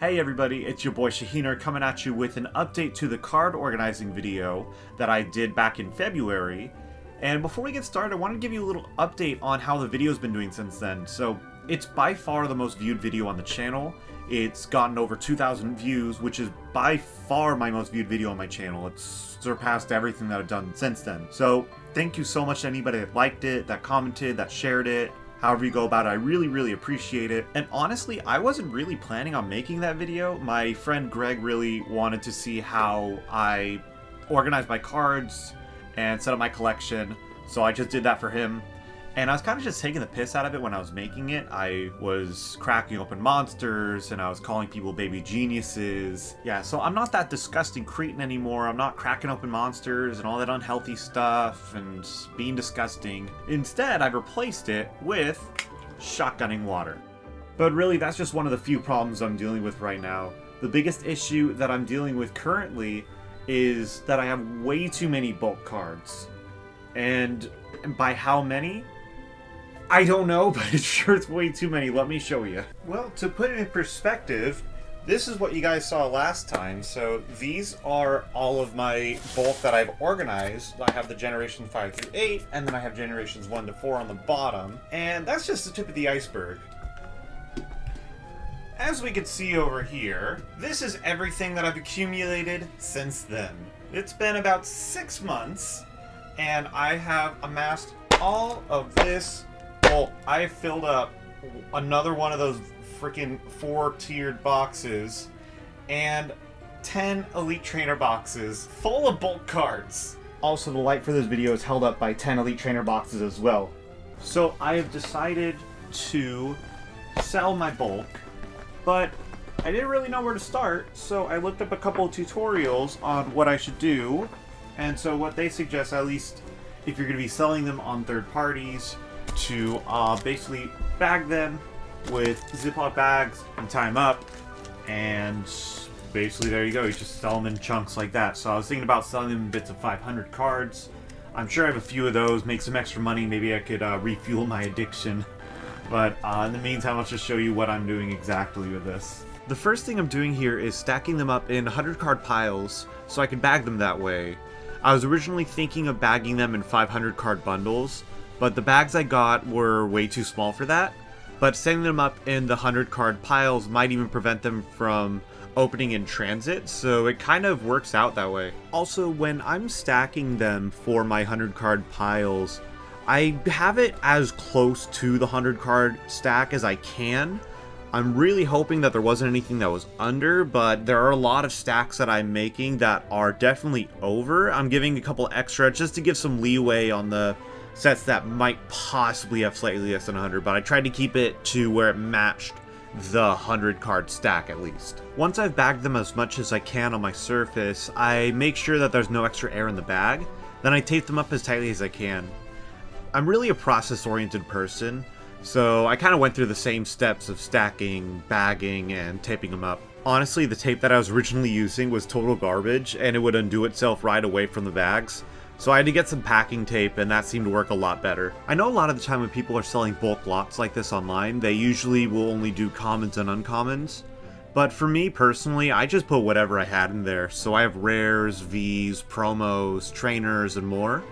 Hey everybody, it's your boy Shaheener coming at you with an update to the card organizing video that I did back in February. And before we get started, I want to give you a little update on how the video's been doing since then. So, it's by far the most viewed video on the channel. It's gotten over 2,000 views, which is by far my most viewed video on my channel. It's surpassed everything that I've done since then. So, thank you so much to anybody that liked it, that commented, that shared it. However you go about it, I really appreciate it. And honestly, I wasn't really planning on making that video. My friend Greg really wanted to see how I organize my cards and set up my collection, so I just did that for him. And I was kind of just taking the piss out of it when I was making it. I was cracking open monsters, and I was calling people baby geniuses. Yeah, so I'm not that disgusting cretin anymore. I'm not cracking open monsters and all that unhealthy stuff and being disgusting. Instead, I've replaced it with shotgunning water. But really, that's just one of the few problems I'm dealing with right now. The biggest issue that I'm dealing with currently is that I have way too many bulk cards. And by how many? I don't know, but it's sure it's way too many. Let me show you. Well, to put it in perspective, this is what you guys saw last time. So these are all of my bulk that I've organized. I have the generations 5 through 8, and then I have generations 1 to 4 on the bottom. And that's just the tip of the iceberg. As we can see over here, this is everything that I've accumulated since then. It's been about 6 months, and I have amassed all of this. Well, I filled up another one of those freaking 4-tiered boxes and 10 Elite Trainer boxes full of bulk cards. Also, the light for this video is held up by 10 Elite Trainer boxes as well. So I have decided to sell my bulk, but I didn't really know where to start, so I looked up a couple of tutorials on what I should do. And so what they suggest, at least if you're going to be selling them on third parties, to basically bag them with Ziploc bags and tie them up, and basically there you go, you just sell them in chunks like that. So I was thinking about selling them in bits of 500 cards. I'm sure I have a few of those, make some extra money, maybe I could refuel my addiction. But in the meantime, I'll just show you what I'm doing exactly with this. The first thing I'm doing here is stacking them up in 100 card piles so I can bag them that way. I was originally thinking of bagging them in 500 card bundles, but the bags I got were way too small for that. But setting them up in the 100 card piles might even prevent them from opening in transit, so it kind of works out that way. Also, when I'm stacking them for my 100 card piles, I have it as close to the 100 card stack as I can. I'm really hoping that there wasn't anything that was under, but there are a lot of stacks that I'm making that are definitely over. I'm giving a couple extra just to give some leeway on the sets that might possibly have slightly less than 100, but I tried to keep it to where it matched the 100 card stack at least. Once I've bagged them as much as I can on my surface, I make sure that there's no extra air in the bag, then I tape them up as tightly as I can. I'm really a process-oriented person, so I kind of went through the same steps of stacking, bagging, and taping them up. Honestly, the tape that I was originally using was total garbage, and it would undo itself right away from the bags. So I had to get some packing tape, and that seemed to work a lot better. I know a lot of the time when people are selling bulk lots like this online, they usually will only do commons and uncommons. But for me personally, I just put whatever I had in there. So I have rares, Vs, promos, trainers, and more.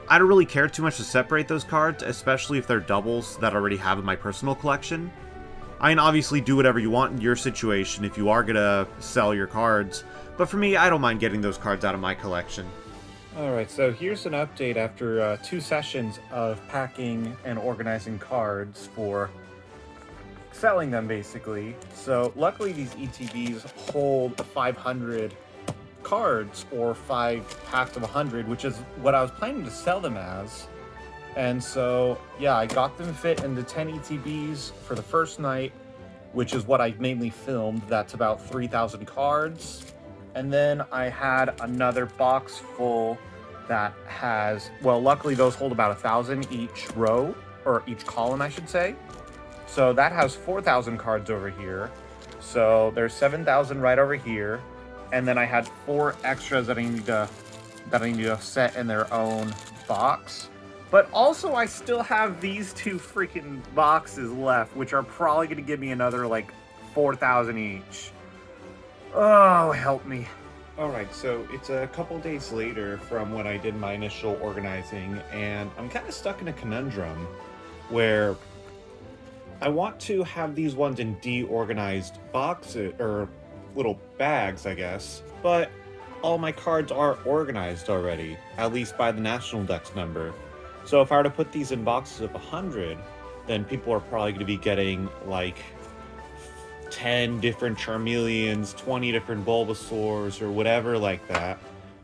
I don't really care too much to separate those cards, especially if they're doubles that I already have in my personal collection. I can obviously do whatever you want in your situation if you are gonna sell your cards, but for me, I don't mind getting those cards out of my collection. Alright, so here's an update after 2 sessions of packing and organizing cards for selling them, basically. So luckily these ETBs hold 500 cards, or 5 packs of 100, which is what I was planning to sell them as. And so, yeah, I got them fit into 10 ETBs for the first night, which is what I mainly filmed. That's about 3,000 cards. And then I had another box full that has, well, luckily those hold about 1,000 each row, or each column, I should say. So that has 4,000 cards over here. So there's 7,000 right over here. And then I had 4 extras that I need to set in their own box. But also I still have these 2 freaking boxes left, which are probably going to give me another like 4,000 each. Oh, help me. Alright, so it's a couple days later from when I did my initial organizing, and I'm kind of stuck in a conundrum where I want to have these ones in deorganized boxes, or little bags, I guess, but all my cards are organized already, at least by the national dex number. So if I were to put these in boxes of 100, then people are probably going to be getting, like, 10 different Charmeleons, 20 different Bulbasaurs, or whatever like that.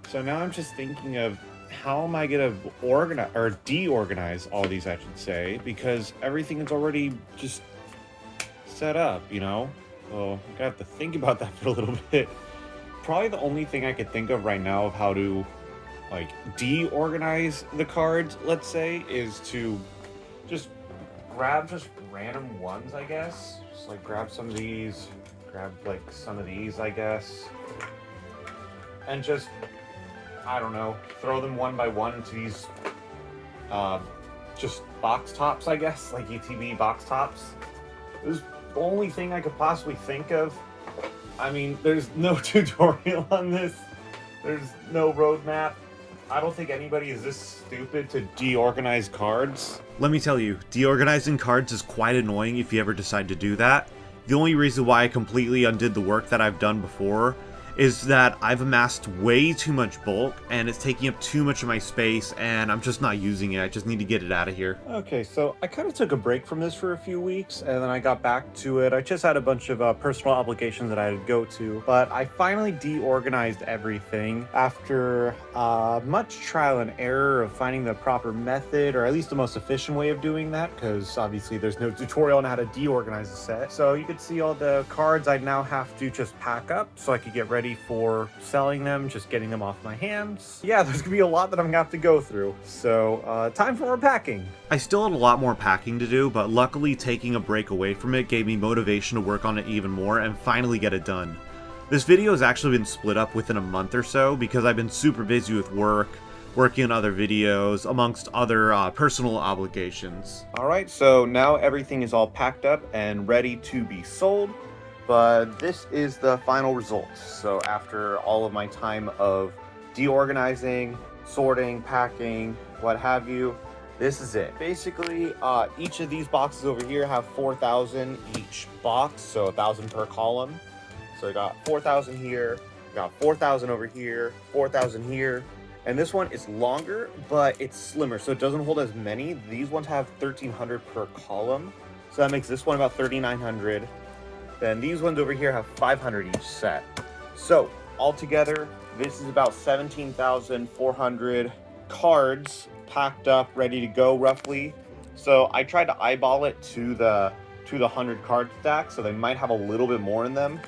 So now I'm just thinking of how am I gonna organize or deorganize all these, I should say, because everything is already just set up, you know? So I'm gonna have to think about that for a little bit. Probably the only thing I could think of right now of how to like deorganize the cards, let's say, is to just grab just random ones, I guess. Just like grab some of these, grab like some of these, I guess. And just, I don't know, throw them one by one into these just box tops, I guess, like UTB box tops. It was the only thing I could possibly think of. I mean, there's no tutorial on this. There's no roadmap. I don't think anybody is this stupid to deorganize cards. Let me tell you, deorganizing cards is quite annoying if you ever decide to do that. The only reason why I completely undid the work that I've done before is that I've amassed way too much bulk and it's taking up too much of my space and I'm just not using it. I just need to get it out of here. Okay, so I kind of took a break from this for a few weeks and then I got back to it. I just had a bunch of personal obligations that I had to go to, but I finally deorganized everything after much trial and error of finding the proper method, or at least the most efficient way of doing that, because obviously there's no tutorial on how to deorganize a set. So you could see all the cards I now have to just pack up so I could get ready for selling them, just getting them off my hands. Yeah, there's gonna be a lot that I'm gonna have to go through. So time for more packing. I still had a lot more packing to do, but luckily taking a break away from it gave me motivation to work on it even more and finally get it done. This video has actually been split up within a month or so because I've been super busy with work, working on other videos, amongst other personal obligations. Alright, so now everything is all packed up and ready to be sold. But this is the final result. So after all of my time of deorganizing, sorting, packing, what have you, this is it. Basically, each of these boxes over here have 4,000 each box, so 1,000 per column. So I got 4,000 here, got 4,000 over here, 4,000 here. And this one is longer, but it's slimmer, so it doesn't hold as many. These ones have 1,300 per column. So that makes this one about 3,900. Then these ones over here have 500 each set. So altogether, this is about 17,400 cards packed up, ready to go roughly. So I tried to eyeball it to the 100 card stack, so they might have a little bit more in them.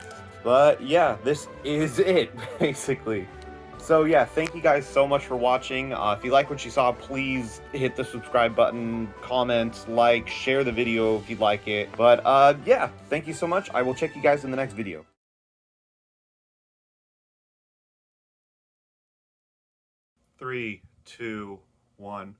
But yeah, this is it basically. So yeah, thank you guys so much for watching. If you like what you saw, please hit the subscribe button, comment, like, share the video if you'd like it. But yeah, thank you so much. I will check you guys in the next video. 3, 2, 1.